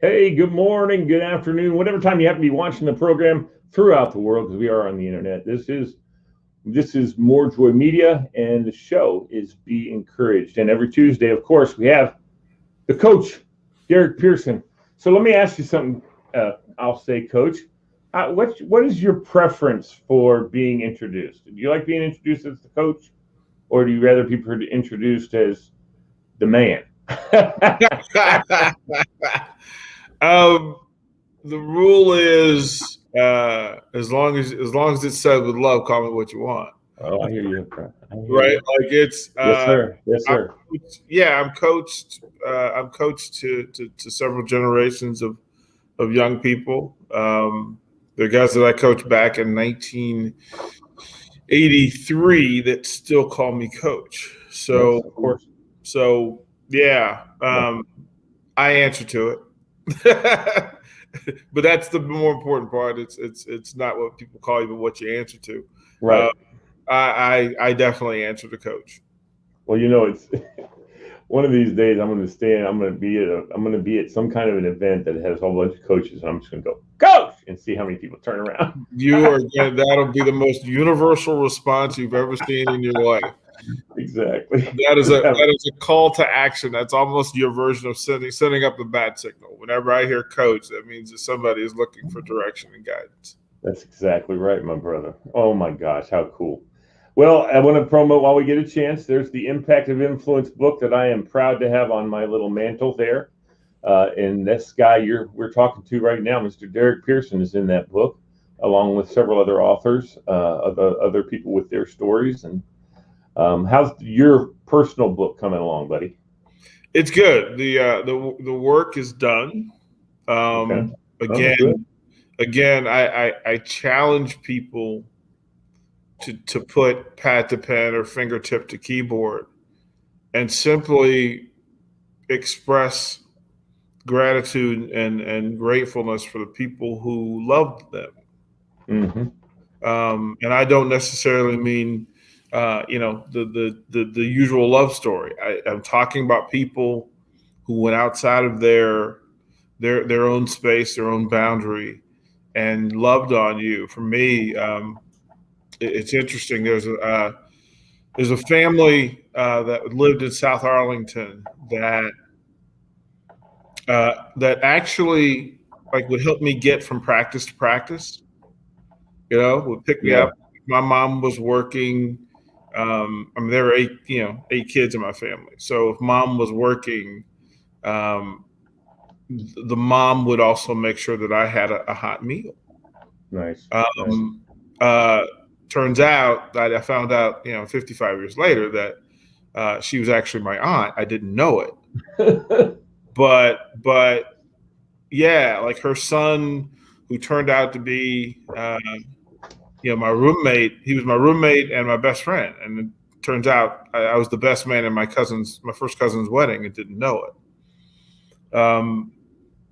Hey, good morning, good afternoon, whatever time you happen to be watching the program throughout the world, because we are on the internet. This is MoreJoy Media, and the show is Be Encouraged. And every Tuesday, of course, we have the coach, Derrick Pearson. So let me ask you something. I'll say, Coach, what is your preference for being introduced? Do you like being introduced as the coach, or do you rather be introduced as the man? um, the rule is as long as it's said with love, call me what you want. Oh, I hear you. I hear Right? you. Like it's Yes, sir. Yes, I'm, sir. yeah, I'm coached. I'm coached to several generations of young people. There are guys that I coached back in 1983 that still call me coach. Yes, So of course. so yeah, Yeah. I answer to it. But that's the more important part. It's not what people call you, but what you answer to. Uh, Right. I definitely answer to coach. Well, it's one of these days I'm going to stand. I'm going to be at some kind of an event that has a whole bunch of coaches, and I'm just going to go coach and see how many people turn around. That'll be the most universal response you've ever seen in your life. Exactly. That is a call to action. That's almost your version of sending up the bat signal. Whenever I hear coach, that means that somebody is looking for direction and guidance. That's exactly right, my brother. Oh my gosh, how cool. Well, I want to promote while we get a chance. There's the Impact of Influence book that I am proud to have on my little mantle there. And this guy we're talking to right now, Mr. Derrick Pearson, is in that book, along with several other authors, other people with their stories. And how's your personal book coming along, buddy? It's good. The work is done. Okay. Um, Oh, good. again, I challenge people to put pad to pen or fingertip to keyboard and simply express gratitude and gratefulness for the people who loved them. Hmm. And I don't necessarily mean, the usual love story. I'm talking about people who went outside of their own space, their own boundary, and loved on you. For me, it's interesting. There's a family that lived in South Arlington that actually like would help me get from practice to practice. Would pick me Yeah. up. My mom was working. I mean, there were eight kids in my family. So if mom was working, um, the mom would also make sure that I had a hot meal. Nice. Nice. Um, uh, Turns out that I found out, 55 years later that she was actually my aunt. I didn't know it, but yeah, like her son, who turned out to be, my roommate. He was my roommate and my best friend, and it turns out I was the best man in my first cousin's wedding, and didn't know it.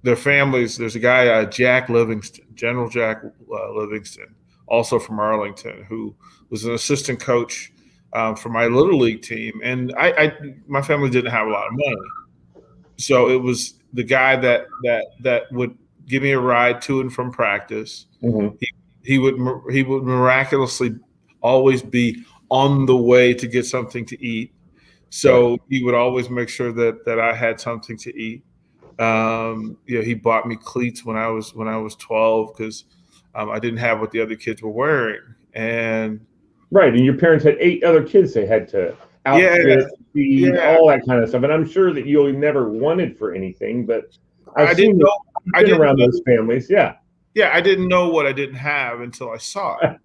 Their families. There's a guy, Jack Livingston, General Jack Livingston, also from Arlington, who was an assistant coach for my little league team, and my family didn't have a lot of money, so it was the guy that would give me a ride to and from practice. Hmm. He he would miraculously always be on the way to get something to eat. Right. So he would always make sure that I had something to eat. He bought me cleats when I was 12 because I didn't have what the other kids were wearing, and Right, and your parents had 8 other kids they had to yeah, outfit, feed, yeah. all that kind of stuff, and I'm sure that you never wanted for anything, but I've I didn't seen it. know. You've I been didn't around those know. families, yeah. Yeah, I didn't know what I didn't have until I saw it.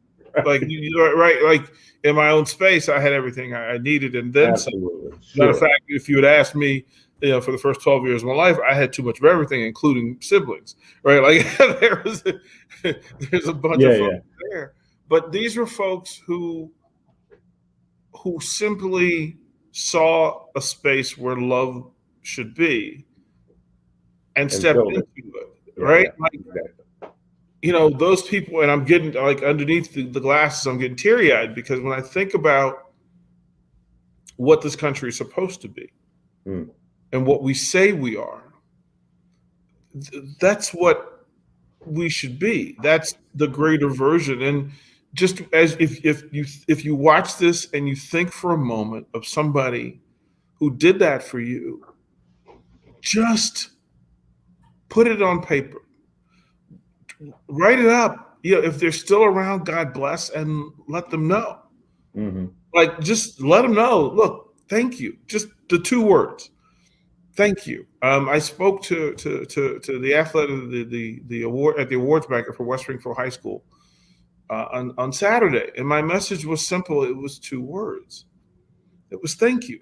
Like Right. right, like in my own space, I had everything I needed, and then some. Absolutely, Matter of sure. fact, if you had asked me, for the first 12 years of my life, I had too much of everything, including siblings, right? Like there's a bunch Yeah, of folks yeah. there, but these were folks who simply saw a space where love should be and And stepped build into it. it, Yeah, right? yeah, Like, exactly. those people, and I'm getting like underneath the glasses, I'm getting teary eyed because when I think about what this country is supposed to be Mm, and what we say we are, that's what we should be. That's the greater version. And just as if you watch this and you think for a moment of somebody who did that for you, just put it on paper, write it up. If they're still around, God bless, and let them know. Mm-hmm. Like, just let them know. Look, thank you. Just the 2 words. Thank you. I spoke to the athlete, the award at the awards banquet for West Springfield High School on Saturday, and my message was simple. It was 2 words. It was thank you.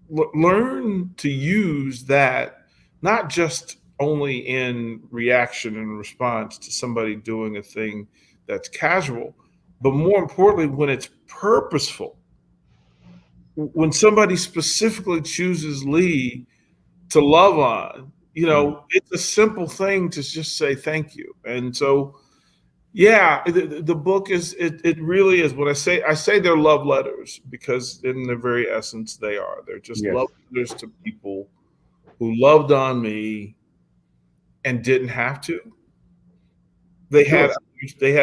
Learn to use that, not just only in reaction and response to somebody doing a thing that's casual, but more importantly, when it's purposeful. When somebody specifically chooses Lee to love on, it's a simple thing to just say thank you. And so, yeah, the book it really is. When I say they're love letters, because in their very essence they are. They're just Yes. love letters to people who loved on me and didn't have to. They had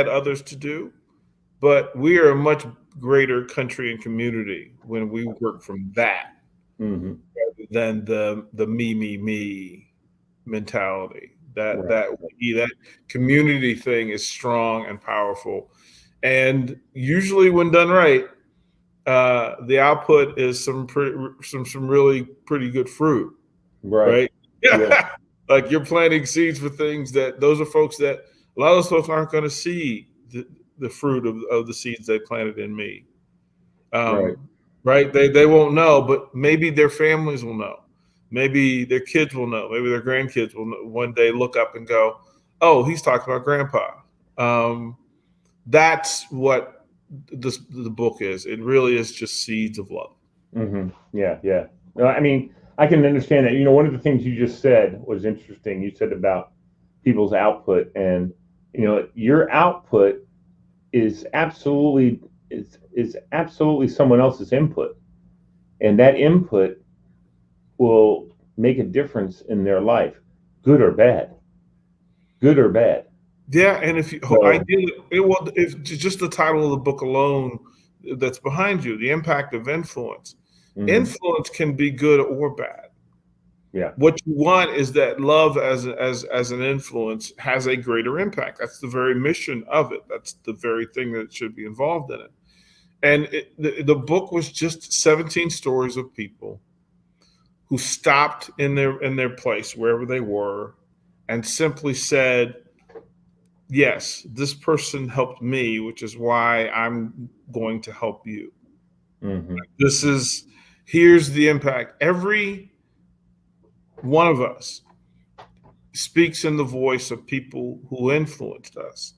others to do, but we are a much greater country and community when we work from that. Mm-hmm. Than the me mentality. That community thing is strong and powerful, and usually when done right, the output is some really pretty good fruit. Right? Yeah. Like, you're planting seeds for things those are folks that a lot of those folks aren't going to see the fruit of the seeds they planted in me. Right? They won't know, but maybe their families will know. Maybe their kids will know. Maybe their grandkids will know, one day look up and go, "Oh, he's talking about Grandpa." That's what the book is. It really is just seeds of love. Mm-hmm. Yeah. No, I mean, I can understand that. One of the things you just said was interesting. You said about people's output, and your output is absolutely someone else's input, and that input will make a difference in their life, good or bad. Yeah, and if just the title of the book alone that's behind you, the impact of influence. Mm-hmm. Influence can be good or bad. Yeah. What you want is that love as an influence has a greater impact. That's the very mission of it. That's the very thing that should be involved in it. And the book was just 17 stories of people who stopped in their place, wherever they were, and simply said, yes, this person helped me, which is why I'm going to help you. Mm-hmm. Here's the impact. Every one of us speaks in the voice of people who influenced us,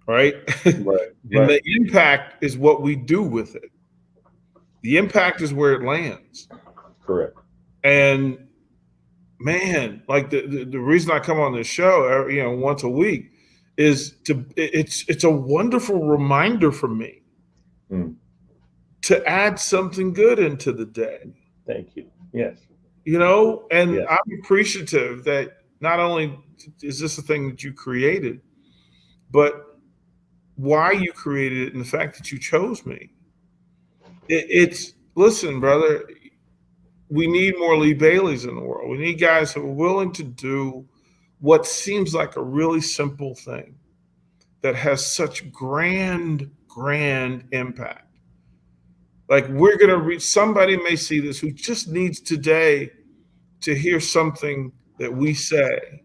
right? Right. And the impact is what we do with it. The impact is where it lands. Correct. And man, like the reason I come on this show, once a week, is it's a wonderful reminder for me to add something good into the day. Thank you. Yes. And yes. I'm appreciative that not only is this a thing that you created, but why you created it and the fact that you chose me. Listen, brother, we need more Lee Baileys in the world. We need guys who are willing to do what seems like a really simple thing that has such grand impact. Like, we're going to reach, somebody may see this who just needs today to hear something that we say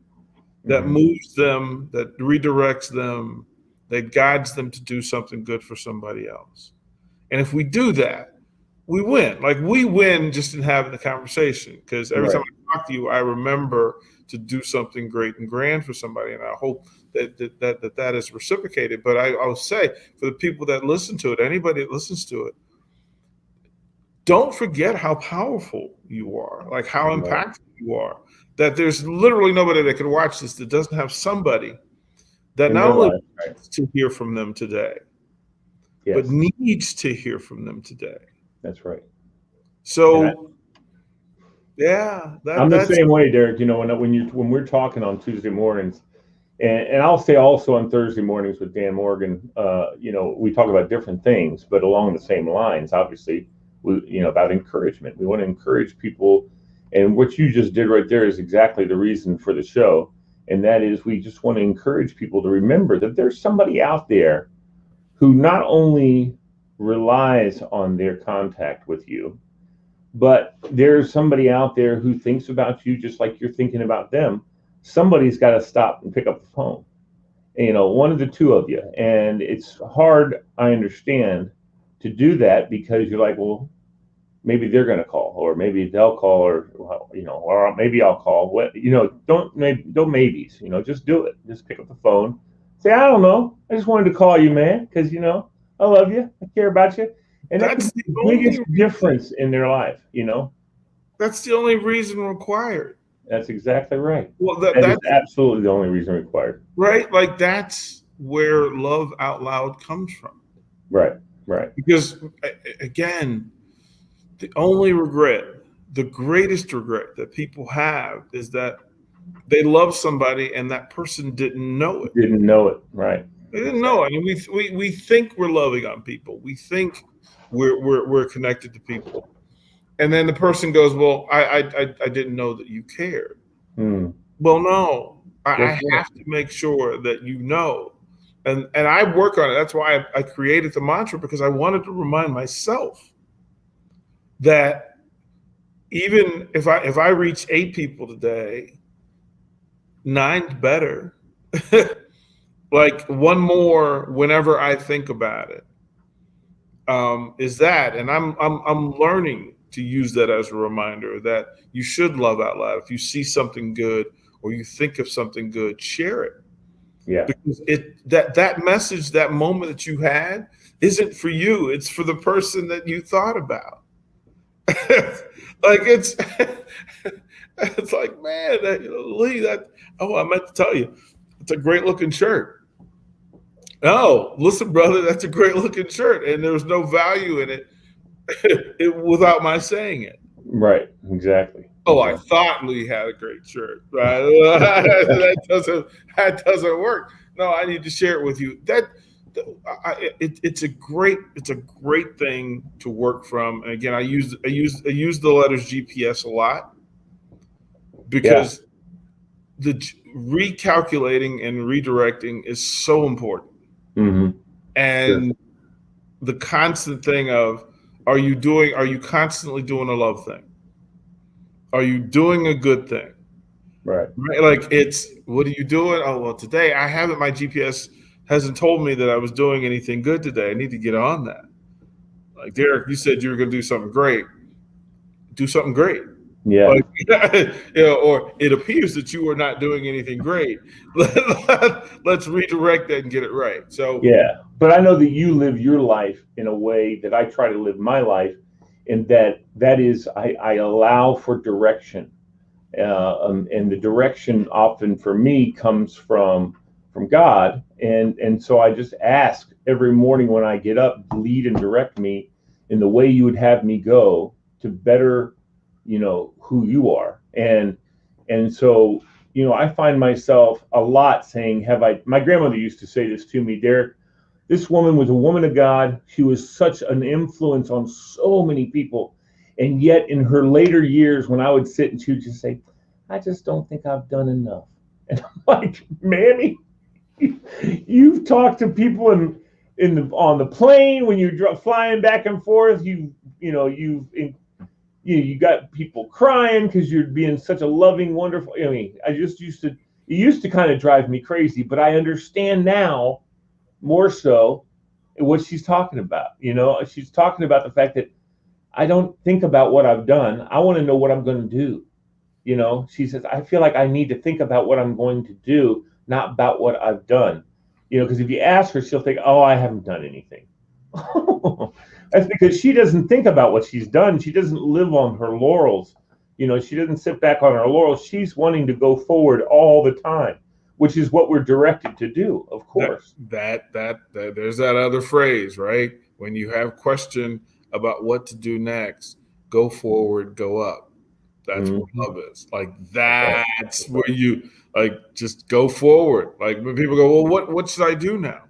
that moves them, that redirects them, that guides them to do something good for somebody else. And if we do that, we win. Like, we win just in having the conversation, because every time I talk to you, I remember to do something great and grand for somebody. And I hope that is reciprocated. But I'll say, for the people that listen to it, anybody that listens to it, don't forget how powerful you are, like how impactful you are, that there's literally nobody that can watch this that doesn't have somebody that not only wants to hear from them today, but needs to hear from them today. That's right. So Yeah, I'm the that's same way, Derek. You know, when we're talking on Tuesday mornings, and I'll say also on Thursday mornings with Dan Morgan, you know, we talk about different things, but along the same lines. Obviously, you know, about encouragement. We want to encourage people, and what you just did right there is exactly the reason for the show, and that is we just want to encourage people to remember that there's somebody out there who not only relies on their contact with you, but there's somebody out there who thinks about you just like you're thinking about them. Somebody's got to stop and pick up the phone. You know, one of the two of you. And it's hard, I understand, to do that because you're like, well, maybe they're going to call, or maybe they'll call, or you know, or maybe I'll call. What, you know, don't maybes. You know, just do it. Just pick up the phone. Say, I don't know. I just wanted to call you, man, because you know I love you. I care about you, and that can that's be the the only biggest reason. difference in their life. You know, That's the only reason required. that's exactly right. Well, That is that's absolutely the only reason required. right. Like that's where love out loud comes from. Right. Right. Because again, the only regret, the greatest regret that people have is that they love somebody and that person didn't know it. Didn't know it. Right. They didn't know Exactly. it. I mean, we think we're loving on people. We think we're connected to people, and then the person goes, "Well, I didn't know that you cared." Hmm. Well, no, That's I right. have to make sure that you know, and I work on it. That's why I created the mantra because I wanted to remind myself that even if I reach 8 people today, nine's better. Like one more whenever I think about it, is that, and I'm learning to use that as a reminder that you should love out loud. If you see something good or you think of something good, share it Yeah. because that message, that moment that you had, isn't for you. It's for the person that you thought about. Like it's like, man, Lee, that, oh, I meant to tell you, it's a great looking shirt. Oh, listen, brother, that's a great looking shirt, and there's no value in it, without my saying it. Right. Exactly. Oh, I Exactly. thought Lee had a great shirt. Right? That doesn't work. No, I need to share it with you. It's a great thing to work from. And again, I use the letters GPS a lot Yeah. because the recalculating and redirecting is so important. Hmm. Sure. And the constant thing of, are you constantly doing a love thing? Are you doing a good thing? Right. Right? Like, it's, what are you doing? Oh, well, today I haven't, my GPS hasn't told me that I was doing anything good today. I need to get on that. Like, Derek, you said you were going to do something great. Do something great. Yeah. Like, or it appears that you are not doing anything great. Let's redirect that and get it right. So, Yeah. But I know that you live your life in a way that I try to live my life, and that is I allow for direction, and the direction often for me comes from God, and so I just ask every morning when I get up, lead and direct me in the way you would have me go to better, you know, who you are, and so you know I find myself a lot saying, "Have I?" My grandmother used to say this to me, Derek. This woman was a woman of God. She was such an influence on so many people. And yet, in her later years, when I would sit and she would just say, I just don't think I've done enough. And I'm like, Mammy, you've talked to people in the on the plane when you're flying back and forth. You know you got people crying because you're being such a loving, wonderful. I mean, I just used to it used to kind of drive me crazy, but I understand now more so what she's talking about. You know, she's talking about the fact that I don't think about what I've done. I want to know what I'm going to do. You know, she says, I feel like I need to think about what I'm going to do, not about what I've done. You know, because if you ask her, she'll think, oh, I haven't done anything. That's because she doesn't think about what she's done. She doesn't live on her laurels. You know, she doesn't sit back on her laurels. She's wanting to go forward all the time, which is what we're directed to do, of that course. that there's that other phrase, right? When you have question about what to do next, go forward, go up. That's where love is. Like that's where you just go forward. Like when people go, well, what should I do now?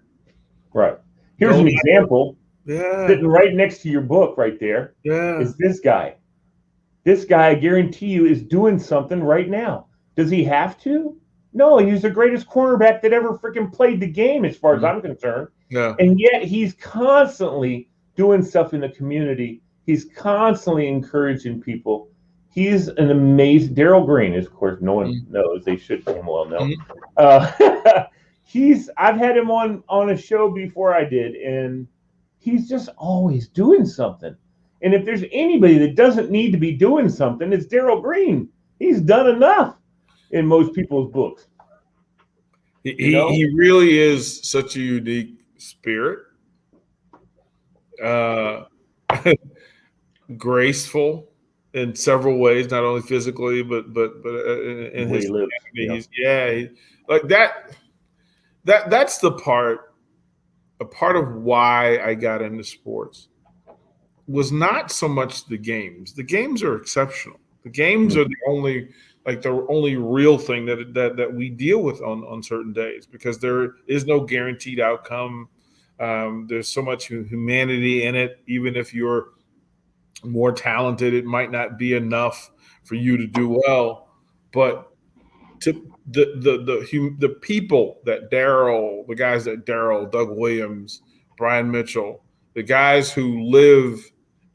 Right. Here's an example. Yeah. Sitting right next to your book right there is this guy. This guy, I guarantee you, is doing something right now. Does he have to? No, he's the greatest cornerback that ever freaking played the game, as far as I'm concerned. Yeah. And yet he's constantly doing stuff in the community. He's constantly encouraging people. He's an amazing. Darryl Green is, of course, no one knows. They should damn well know. I've had him on a show before I did, and he's just always doing something. And if there's anybody that doesn't need to be doing something, it's Darryl Green. He's done enough in most people's books. He really is such a unique spirit. Graceful in several ways, not only physically, but in his like that's the part. A part of why I got into sports was not so much the games. The games are exceptional. The games are the only real thing that we deal with on certain days, because there is no guaranteed outcome. There's so much humanity in it. Even if you're more talented, it might not be enough for you to do well. But to the people that Darryl, the guys that Darryl, Doug Williams, Brian Mitchell, the guys who live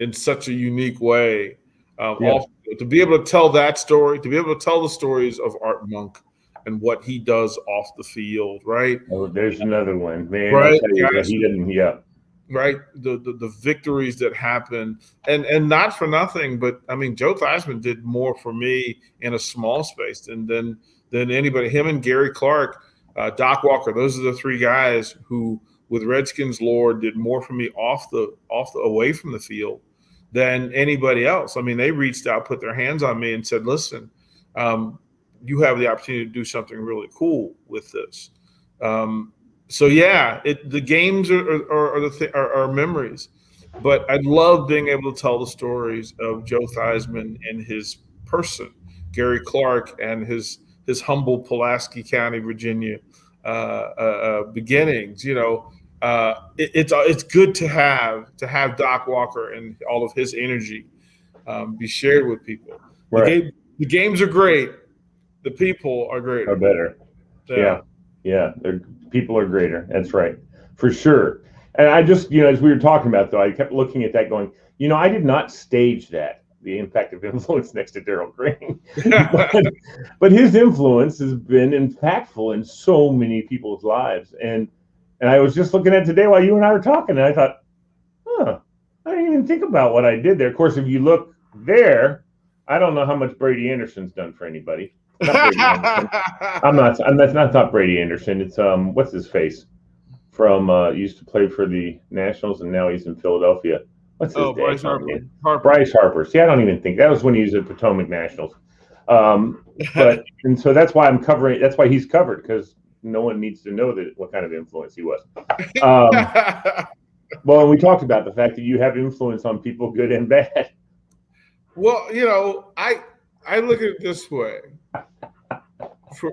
in such a unique way, to be able to tell that story, to be able to tell the stories of Art Monk and what he does off the field, right? Oh, there's another one, man. Right, he didn't. Right, the victories that happen, and not for nothing, but I mean, Joe Theismann did more for me in a small space than anybody. Him and Gary Clark, Doc Walker, those are the three guys who, with Redskins lore, did more for me off the away from the field than anybody else. I mean, they reached out, put their hands on me, and said, "Listen, you have the opportunity to do something really cool with this." So yeah, the games are memories, but I love being able to tell the stories of Joe Theismann and his person, Gary Clark, and his humble Pulaski County, Virginia beginnings. It's good to have Doc Walker and all of his energy be shared with people. Right. The games are great. The people are greater. Are better. Yeah. People are greater. That's right, for sure. And I just, as we were talking about, though, I kept looking at that going, I did not stage that, the impact of influence next to Darryl Green. but his influence has been impactful in so many people's lives. And I was just looking at today while you and I were talking, and I thought, I didn't even think about what I did there. Of course, if you look there, I don't know how much Brady Anderson's done for anybody. Not Brady Anderson. That's not Brady Anderson. It's what's his face from used to play for the Nationals and now he's in Philadelphia. What's his Bryce Harper. Bryce Harper. See, I don't even think that was when he was at Potomac Nationals. And so that's why I'm covering. That's why he's covered, because no one needs to know what kind of influence he was. Well, and we talked about the fact that you have influence on people, good and bad. Well, I look at it this way.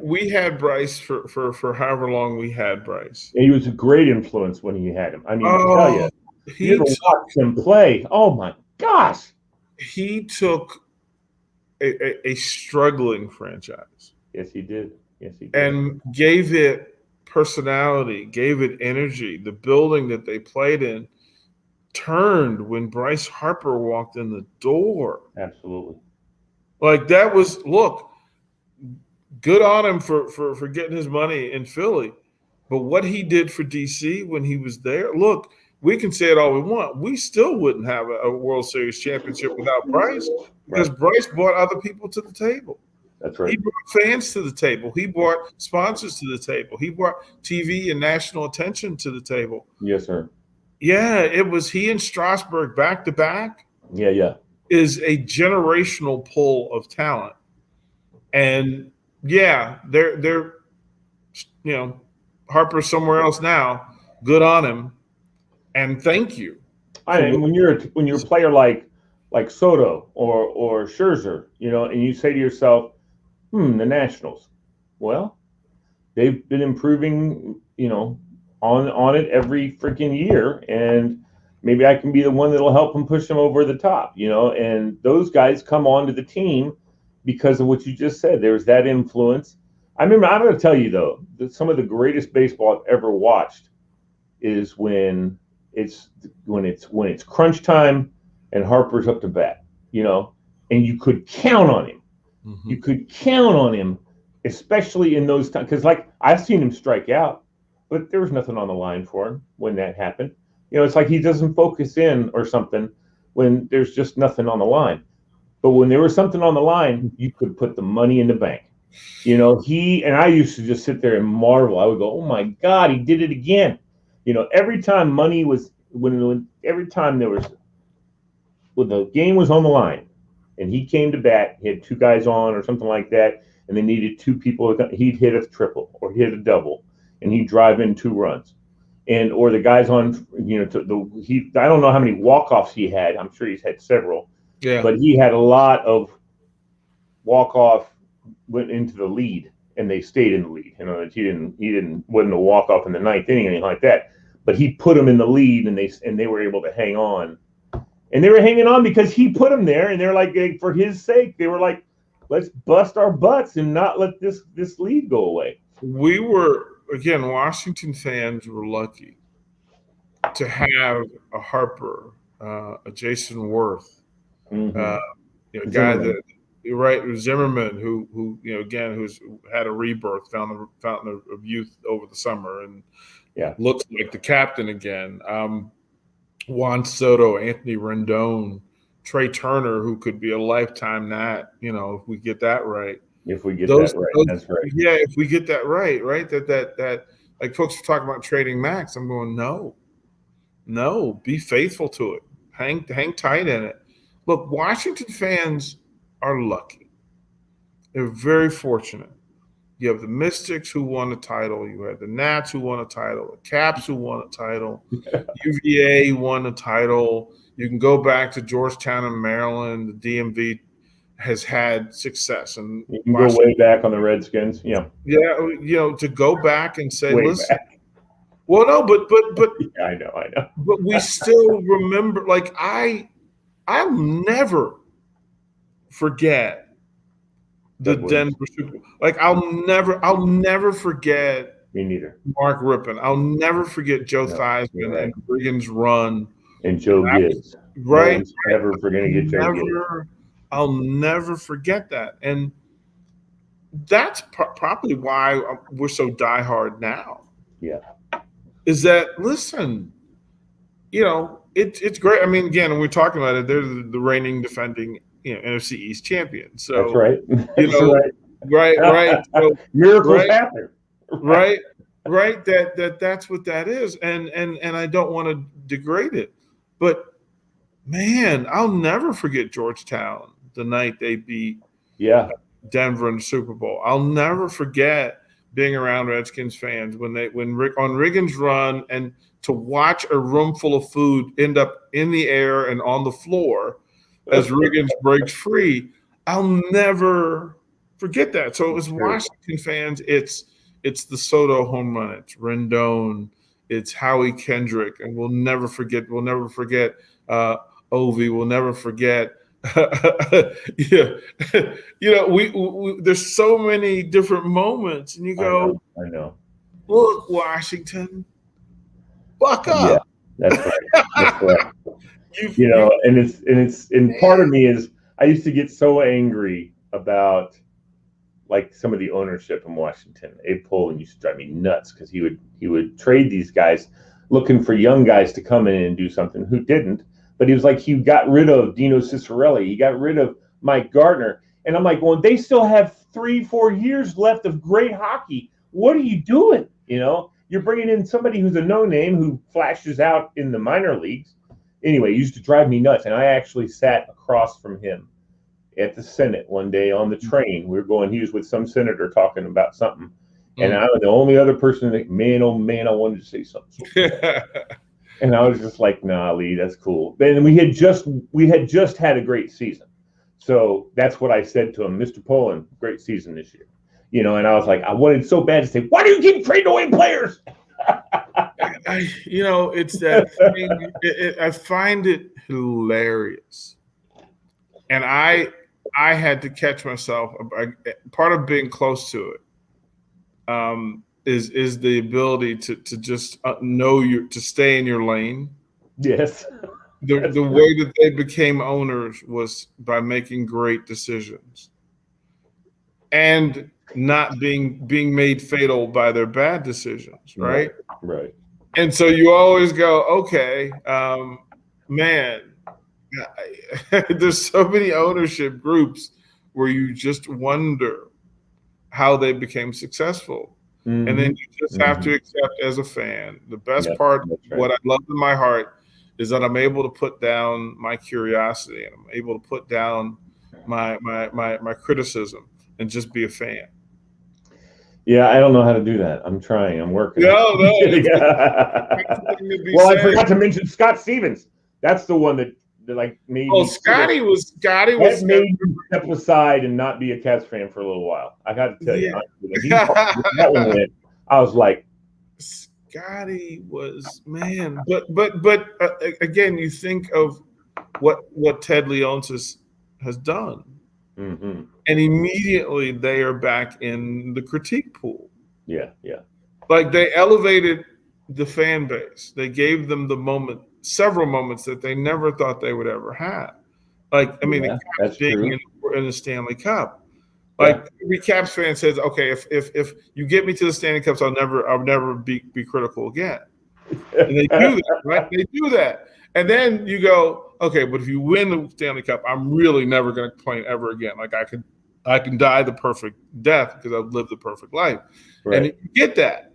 We had Bryce for however long we had Bryce. And he was a great influence when he had him. I mean, I tell you, you ever watch him play? Oh my gosh! He took a struggling franchise. Yes, he did. And gave it personality, gave it energy. The building that they played in turned when Bryce Harper walked in the door. Absolutely. Like that was, look, good on him for getting his money in Philly. But what he did for DC when he was there, look, we can say it all we want. We still wouldn't have a World Series championship without Bryce, because Bryce brought other people to the table. That's right. He brought fans to the table. He brought sponsors to the table. He brought TV and national attention to the table. Yes, sir. Yeah, it was he and Strasburg back to back. Yeah. Is a generational pull of talent. And yeah, they're Harper's somewhere else now. Good on him. And thank you. When you're a player like like Soto or Scherzer, and you say to yourself, the Nationals. Well, they've been improving, on it every freaking year, and maybe I can be the one that'll help them push them over the top, and those guys come onto the team because of what you just said. There's that influence. I'm going to tell you though, that some of the greatest baseball I've ever watched is when it's crunch time and Harper's up to bat, and you could count on him. Mm-hmm. You could count on him, especially in those times, because like I've seen him strike out, but there was nothing on the line for him when that happened. It's like he doesn't focus in or something when there's just nothing on the line. But when there was something on the line, you could put the money in the bank. He and I used to just sit there and marvel. I would go, "Oh my God, he did it again!" Every time money was every time when the game was on the line, and he came to bat, he had two guys on or something like that, and they needed two people. He'd hit a triple or hit a double, and he'd drive in 2 runs. Or the guys on, I don't know how many walk-offs he had. I'm sure he's had several. Yeah. But he had a lot of walk-off, went into the lead, and they stayed in the lead. Wasn't a walk-off in the 9th inning or anything like that. But he put them in the lead, and they were able to hang on. And they were hanging on because he put them there, and they're like, for his sake, they were like, let's bust our butts and not let this lead go away. We were, again, Washington fans were lucky to have a Harper, a Jason Worth, mm-hmm. A guy that, right, Zimmerman, who again, who's had a rebirth, found the fountain of youth over the summer, and looks like the captain again. Juan Soto, Anthony Rendon, Trey Turner, who could be a lifetime Nat, if we get that right. If we get that right, that's right. Yeah, if we get that right, that like folks were talking about trading Max. I'm going, no, be faithful to it. Hang tight in it. Look, Washington fans are lucky. They're very fortunate. You have the Mystics who won a title. You had the Nats who won a title. The Caps who won a title. UVA won a title. You can go back to Georgetown and Maryland. The DMV has had success. And you can go way back on the Redskins. Yeah. Yeah, to go back and say, listen. Back. Well, no, but yeah, I know. But we still remember, like I'll never forget the Denver Super Bowl. Like I'll never forget. Me neither. Mark Rippon. I'll never forget Joe Theismann and Riggins' run. And Joe Gibbs. Right. Never forgetting to get Joe Gibbs. I'll never forget that. And that's probably why we're so diehard now. Yeah. Is that, listen, it's great. I mean, again, when we're talking about it, they're the reigning defending NFC East champion. So that's right. Right. So, miracles happen. Right. That's what that is. And I don't want to degrade it, but man, I'll never forget Georgetown the night they beat Denver in the Super Bowl. I'll never forget being around Redskins fans on Riggins' run, and to watch a room full of food end up in the air and on the floor as Riggins breaks free. I'll never forget that. So as Washington fans, it's the Soto home run, it's Rendon, it's Howie Kendrick, and we'll never forget Ovi. We'll never forget. We there's so many different moments, and you go, I know. Look, Washington, buck up. Yeah, that's right. That's right. And part of me is I used to get so angry about like some of the ownership in Washington. Abe Pollin used to drive me nuts because he would trade these guys looking for young guys to come in and do something who didn't. But he was like, he got rid of Dino Cicerelli. He got rid of Mike Gardner. And I'm like, well, they still have 3-4 years left of great hockey. What are you doing? You're bringing in somebody who's a no-name who flashes out in the minor leagues. Anyway, he used to drive me nuts. And I actually sat across from him at the Senate one day on the train. He was with some senator talking about something. And I was the only other person that, man, oh man, I wanted to say something. And I was just like, nah, Lee, that's cool. And we had just had a great season. So that's what I said to him, Mr. Poland, great season this year. And I was like, I wanted so bad to say, why do you keep trading away players? It's that thing. I find it hilarious. And I had to catch myself. Part of being close to it is the ability to just know to stay in your lane. Yes. The way that they became owners was by making great decisions and not being made fatal by their bad decisions, right? Right. And so you always go, okay, man, there's so many ownership groups where you just wonder how they became successful. Mm-hmm. And then you just have to accept as a fan. The best part, what I love in my heart, is that I'm able to put down my curiosity and I'm able to put down my criticism and just be a fan. Yeah, I don't know how to do that. I'm trying. I'm working. No. Well, I forgot to mention Scott Stevens. That's the one that like made. Oh, Scotty was made me step aside and not be a Cats fan for a little while. I got to tell you, that one went. I was like, Scotty was, man, but again, you think of what Ted Leonsis has done, and immediately they are back in the critique pool. Yeah. Like they elevated the fan base. They gave them several moments that they never thought they would ever have. Like, I mean, the Caps being in the Stanley Cup. Like every Caps fan says, okay, if you get me to the Stanley Cups, I'll never be critical again. And they do that, right? They do that. And then you go, okay, but if you win the Stanley Cup, I'm really never going to complain ever again. Like I can die the perfect death because I've lived the perfect life. Right. And you get that.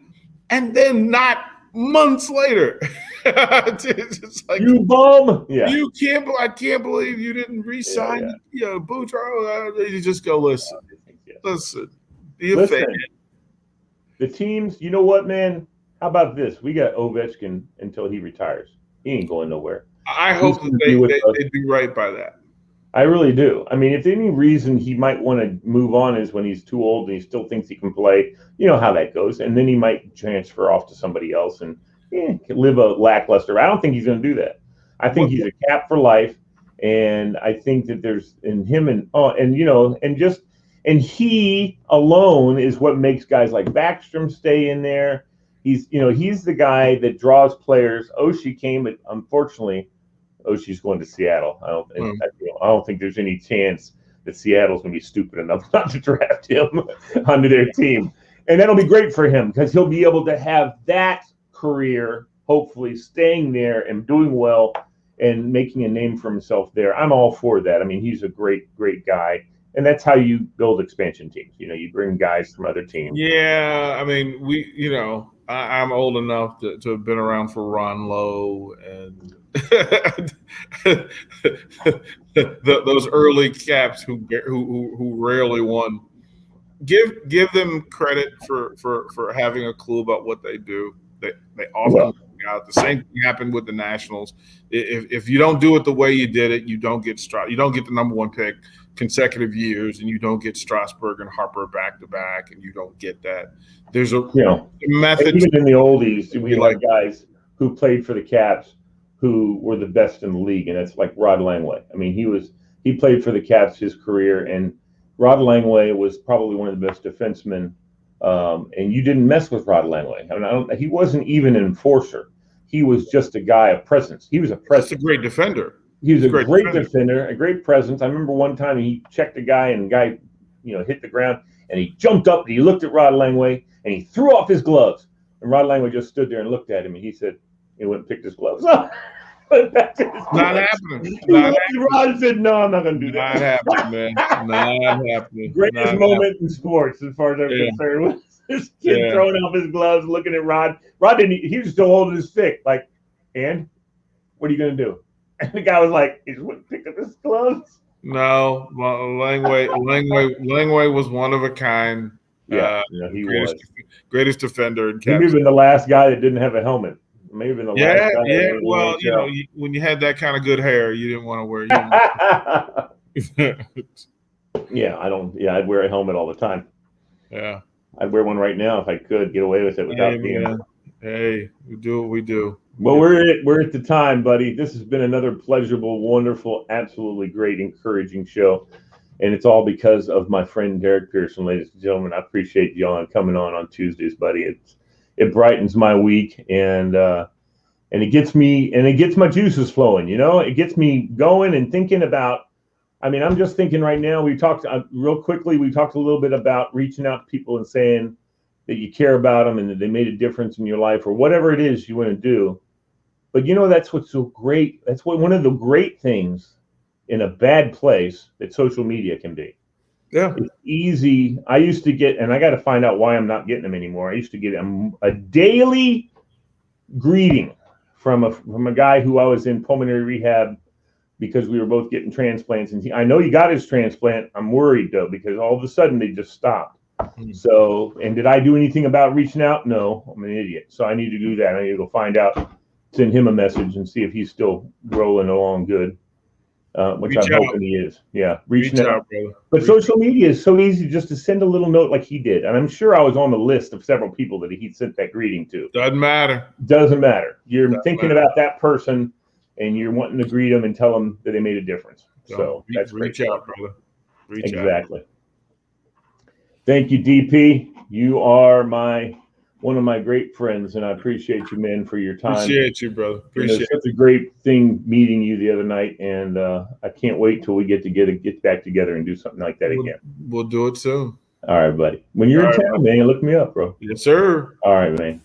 And then not months later, it's like, you bum. Yeah. I can't believe you didn't re-sign Boudreaux. You just go, listen, be a fan. The teams, you know what, man? How about this? We got Ovechkin until he retires. He ain't going nowhere. I hope that they do right by that. I really do. I mean, if any reason he might want to move on is when he's too old and he still thinks he can play, you know how that goes. And then he might transfer off to somebody else and live a lackluster. I don't think he's going to do that. I think he's a Cap for life. And I think that there's in him and he alone is what makes guys like Backstrom stay in there. He's the guy that draws players. Oshie came, but unfortunately, Oshie's going to Seattle. I don't think there's any chance that Seattle's going to be stupid enough not to draft him onto their team. And that'll be great for him because he'll be able to have that career, hopefully staying there and doing well and making a name for himself there. I'm all for that. I mean, he's a great, great guy. And that's how you build expansion teams. You bring guys from other teams. Yeah, I mean, I'm old enough to have been around for Ron Lowe and those early Caps who rarely won. Give them credit for having a clue about what they do. They often work out. The same thing happened with the Nationals. If you don't do it the way you did it, you don't get the number one pick consecutive years, and you don't get Strasburg and Harper back to back, and you don't get that. There's a method. Even in the oldies, we had guys who played for the Caps who were the best in the league, and it's like Rod Langway. I mean, he played for the Caps his career, and Rod Langway was probably one of the best defensemen. And you didn't mess with Rod Langway. I mean, he wasn't even an enforcer. He was just a guy of presence. He was a presence. Just a great defender. He was a great defender, a great presence. I remember one time he checked a guy, and the guy, hit the ground, and he jumped up and he looked at Rod Langway and he threw off his gloves. And Rod Langway just stood there and looked at him, and he said, he went and picked his gloves up. Not happening. Rod said, "No, I'm not going to do that." Not happening, man. Not happening. Greatest moment in sports, as far as I'm concerned, was this kid throwing off his gloves, looking at Rod. Rod didn't. He was still holding his stick. Like, and what are you going to do? And the guy was like, he just went and picked up his gloves. No, Langway was one of a kind. Yeah, he was greatest defender in Caps. He was even the last guy that didn't have a helmet. maybe been the Yeah, last guy. yeah. Well, when you had that kind of good hair, you didn't want to wear. Yeah, I don't. Yeah, I'd wear a helmet all the time. Yeah, I'd wear one right now if I could get away with it without being. Hey, we do what we do. Well, we're at the time, buddy. This has been another pleasurable, wonderful, absolutely great, encouraging show, and it's all because of my friend Derrick Pearson, ladies and gentlemen. I appreciate you coming on Tuesdays, buddy. It brightens my week, and it gets my juices flowing. It gets me going and thinking about. I mean, I'm just thinking right now. We talked real quickly. We talked a little bit about reaching out to people and saying that you care about them and that they made a difference in your life or whatever it is you want to do. But that's what's so great. That's one of the great things in a bad place that social media can be. Yeah. It's easy. I used to get, and I got to find out why I'm not getting them anymore. I used to get a daily greeting from a guy who I was in pulmonary rehab because we were both getting transplants. And I know he got his transplant. I'm worried though, because all of a sudden they just stopped. So, and did I do anything about reaching out? No, I'm an idiot. So I need to do that. I need to go find out, send him a message and see if he's still rolling along good, which I'm hoping he is. Yeah, reaching out. Brother. But social media is so easy just to send a little note like he did. And I'm sure I was on the list of several people that he sent that greeting to. Doesn't matter. You're thinking about that person and you're wanting to greet them and tell them that they made a difference. So that's great. Reach out, brother. Reach out. Exactly. Thank you, DP. You are one of my great friends, and I appreciate you, man, for your time. Appreciate you, brother. Appreciate it. It's such a great thing meeting you the other night, and I can't wait till we get back together and do something like that again. We'll do it soon. All right, buddy. When you're in town, man, look me up, bro. Yes, sir. All right, man.